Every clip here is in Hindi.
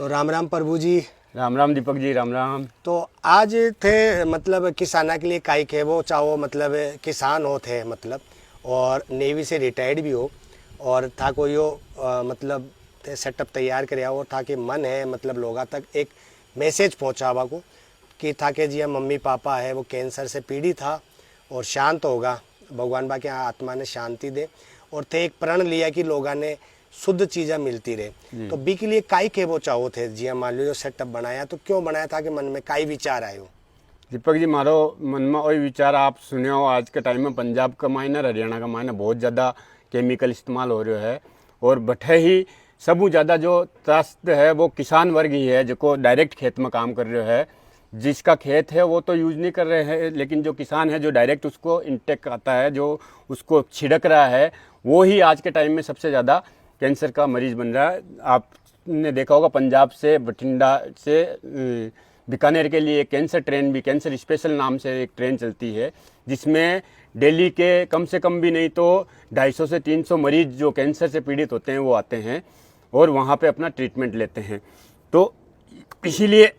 तो राम राम प्रभु जी। राम राम दीपक जी, राम राम। तो आज थे मतलब किसाना के लिए काई के वो चाहो मतलब किसान हो थे मतलब और नेवी से रिटायर्ड भी हो और था कोई हो मतलब सेटअप तैयार कर और था कि मन है मतलब लोगों तक एक मैसेज पहुँचावा को कि था कि जी मम्मी पापा है वो कैंसर से पीड़ित था और शांत होगा, भगवान बा के आत्मा ने शांति दे। और थे एक प्रण लिया कि लोगों ने शुद्ध चीज़ें मिलती रहे। तो बी के लिए काई के वो चाहो थे जी मान लो जो सेटअप बनाया तो क्यों बनाया था कि मन में काई विचार आयो? दीपक जी, मारो मन में वही विचार आप सुने हो। आज के टाइम में पंजाब का मायने हरियाणा का मायने बहुत ज़्यादा केमिकल इस्तेमाल हो रहा है और बठे ही सबू ज़्यादा जो त्रस्त है वो किसान वर्ग ही है जो डायरेक्ट खेत में काम कर रहे है। जिसका खेत है वो तो यूज नहीं कर रहे हैं, लेकिन जो किसान है जो डायरेक्ट उसको इंटेक आता है, जो उसको छिड़क रहा है, वो ही आज के टाइम में सबसे ज़्यादा कैंसर का मरीज बन रहा है। आपने देखा होगा पंजाब से बठिंडा से बीकानेर के लिए कैंसर ट्रेन भी, कैंसर स्पेशल नाम से एक ट्रेन चलती है जिसमें दिल्ली के कम से कम भी नहीं तो 250 से 300 मरीज जो कैंसर से पीड़ित होते हैं वो आते हैं और वहाँ पे अपना ट्रीटमेंट लेते हैं। तो इसीलिए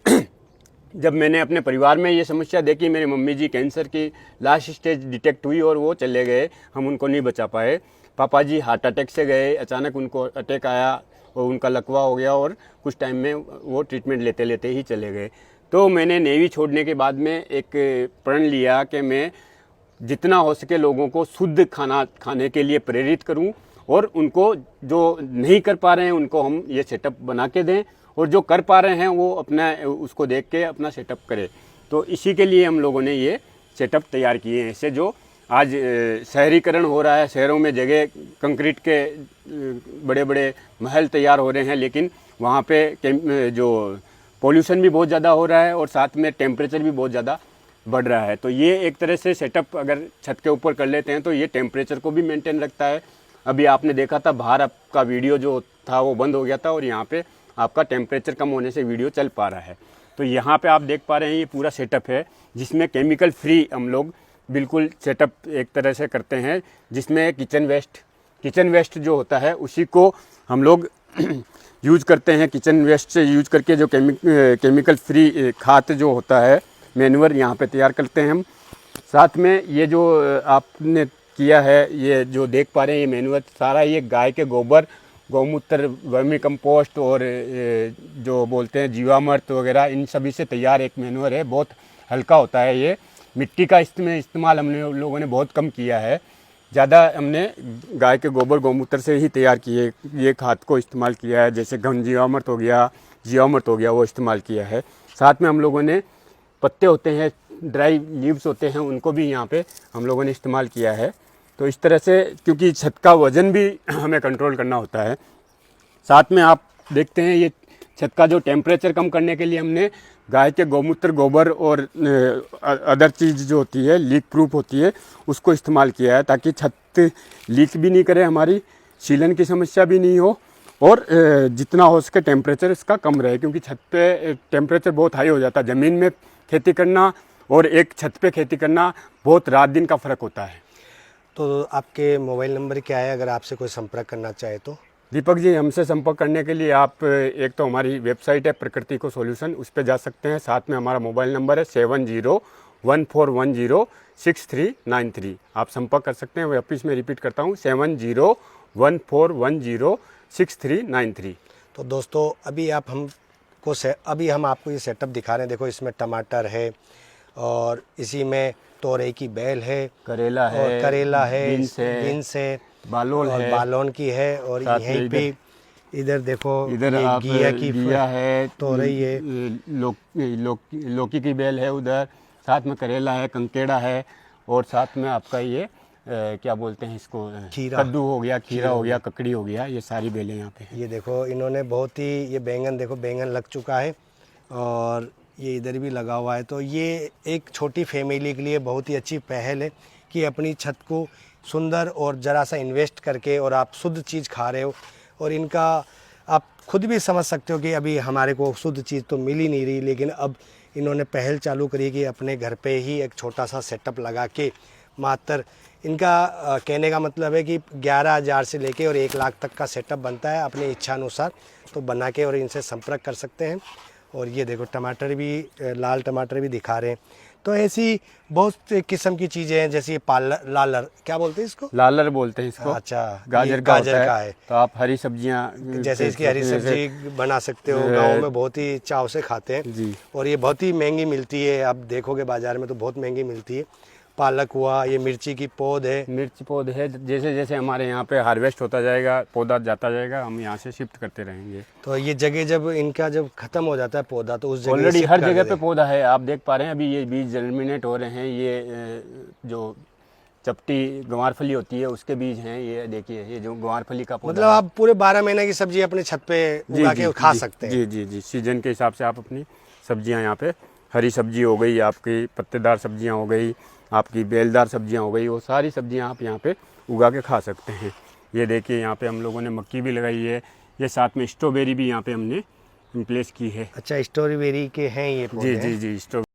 जब मैंने अपने परिवार में ये समस्या देखी, मेरी मम्मी जी कैंसर की लास्ट स्टेज डिटेक्ट हुई और वो चले गए, हम उनको नहीं बचा पाए। पापा जी हार्ट अटैक से गए, अचानक उनको अटैक आया और उनका लकवा हो गया और कुछ टाइम में वो ट्रीटमेंट लेते लेते ही चले गए। तो मैंने नेवी छोड़ने के बाद में एक प्रण लिया कि मैं जितना हो सके लोगों को शुद्ध खाना खाने के लिए प्रेरित करूं और उनको जो नहीं कर पा रहे हैं उनको हम ये सेटअप बना के दें और जो कर पा रहे हैं वो अपना उसको देख के अपना सेटअप करें। तो इसी के लिए हम लोगों ने ये सेटअप तैयार किए हैं। इससे जो आज शहरीकरण हो रहा है, शहरों में जगह कंक्रीट के बड़े बड़े महल तैयार हो रहे हैं, लेकिन वहाँ पे जो पोल्यूशन भी बहुत ज़्यादा हो रहा है और साथ में टेम्परेचर भी बहुत ज़्यादा बढ़ रहा है। तो ये एक तरह से सेटअप अगर छत के ऊपर कर लेते हैं तो ये टेम्परेचर को भी मेंटेन रखता है। अभी आपने देखा था बाहर आपका वीडियो जो था वो बंद हो गया था और यहाँ पे आपका टेम्परेचर कम होने से वीडियो चल पा रहा है। तो यहाँ पे आप देख पा रहे हैं ये पूरा सेटअप है जिसमें केमिकल फ्री हम लोग बिल्कुल सेटअप एक तरह से करते हैं, जिसमें किचन वेस्ट जो होता है उसी को हम लोग यूज करते हैं। किचन वेस्ट से यूज करके जो केमिकल फ्री खाद जो होता है मैन्योर यहाँ पे तैयार करते हैं हम। साथ में ये जो आपने किया है, ये जो देख पा रहे हैं ये मैन्योर सारा ये गाय के गोबर, गौमूत्र, वर्मी कंपोस्ट और जो बोलते हैं जीवामृत वगैरह, इन सभी से तैयार एक मैन्योर है। बहुत हल्का होता है ये। मिट्टी का इस्तेमाल हमने लोगों ने बहुत कम किया है, ज़्यादा हमने गाय के गोबर गौमूत्र से ही तैयार किए ये खाद को इस्तेमाल किया है। जैसे घन जीवामृत हो गया वो इस्तेमाल किया है। साथ में हम लोगों ने पत्ते होते हैं, ड्राई लीव्स होते हैं, उनको भी यहाँ पे हम लोगों ने इस्तेमाल किया है। तो इस तरह से, क्योंकि छत का वज़न भी हमें कंट्रोल करना होता है। साथ में आप देखते हैं ये छत का जो टेम्परेचर कम करने के लिए हमने गाय के गौमूत्र, गोबर और अदर चीज़ जो होती है लीक प्रूफ होती है उसको इस्तेमाल किया है, ताकि छत लीक भी नहीं करे, हमारी सीलन की समस्या भी नहीं हो और जितना हो सके टेम्परेचर इसका कम रहे। क्योंकि छत पे टेम्परेचर बहुत हाई हो जाता है। ज़मीन में खेती करना और एक छत पे खेती करना बहुत रात दिन का फ़र्क होता है। तो आपके मोबाइल नंबर क्या है अगर आपसे कोई संपर्क करना चाहे तो? दीपक जी, हमसे संपर्क करने के लिए आप एक तो हमारी वेबसाइट है प्रकृति को सॉल्यूशन, उस पर जा सकते हैं। साथ में हमारा मोबाइल नंबर है 7014106393। आप संपर्क कर सकते हैं। वापस में रिपीट करता हूँ 7014106393। तो दोस्तों अभी हम आपको ये सेटअप दिखा रहे हैं। देखो इसमें टमाटर है और इसी में तोरई की बेल है, करेला है, बीन्स है, बालोन की है और यहीं पे इधर देखो इधर ये आप घिया है, तोरई है, लौकी की बेल है उधर, साथ में करेला है, कंकेड़ा है और साथ में आपका ये क्या बोलते हैं इसको, कद्दू हो गया, खीरा हो गया, ककड़ी हो गया, ये सारी बेलें यहाँ पे। ये देखो इन्होंने बहुत ही, ये बैंगन देखो, बैंगन लग चुका है और ये इधर भी लगा हुआ है। तो ये एक छोटी फैमिली के लिए बहुत ही अच्छी पहल है कि अपनी छत को सुंदर और ज़रा सा इन्वेस्ट करके और आप शुद्ध चीज़ खा रहे हो। और इनका आप खुद भी समझ सकते हो कि अभी हमारे को शुद्ध चीज़ तो मिल ही नहीं रही, लेकिन अब इन्होंने पहल चालू करी कि अपने घर पे ही एक छोटा सा सेटअप लगा के मात्र इनका कहने का मतलब है कि 11,000 से लेके और 1 लाख तक का सेटअप बनता है अपनी इच्छा अनुसार। तो बना के और इनसे संपर्क कर सकते हैं। और ये देखो टमाटर भी, लाल टमाटर भी दिखा रहे हैं। तो ऐसी बहुत किस्म की चीज़ें हैं, जैसे ये लालर, क्या बोलते हैं इसको? लालर बोलते हैं इसको। अच्छा, गाजर ये का गाजर होता का है। है। तो आप हरी सब्जियां जैसे इसकी हरी सब्जी बना सकते हो, गाँव में बहुत ही चाव से खाते हैं जी। और ये बहुत ही महंगी मिलती है। आप देखोगे बाज़ार में तो बहुत महंगी मिलती है। पालक हुआ, ये मिर्ची की पौध है। मिर्च पौध है, जैसे जैसे हमारे यहाँ पे हार्वेस्ट होता जाएगा, पौधा जाता जाएगा, हम यहाँ से शिफ्ट करते रहेंगे। तो ये जगह जब इनका जब खत्म हो जाता है पौधा, तो उस जगह ऑलरेडी शिफ्ट हर कर जगह देते पे पौधा है, आप देख पा रहे हैं। अभी ये बीज जर्मिनेट हो रहे हैं। ये जो चपटी गंवारफली होती है उसके बीज हैं। ये देखिए, ये जो गंवारफली का हैं। पौधा मतलब आप पूरे 12 महीने की सब्जी अपने छत पे उगा के खा सकते हैं। जी जी जी, सीजन के हिसाब से आप अपनी सब्जियां यहाँ पे, हरी सब्जी हो गई आपकी, पत्तेदार सब्जियां हो गई आपकी, बेलदार सब्जियां हो गई, वो सारी सब्जियां आप यहाँ पे उगा के खा सकते हैं। ये देखिए, यहाँ पे हम लोगों ने मक्की भी लगाई है। ये साथ में स्ट्रॉबेरी भी यहाँ पे हमने प्लेस की है। अच्छा, स्ट्रॉबेरी के हैं ये पौधे? जी जी जी, स्ट्रॉबेरी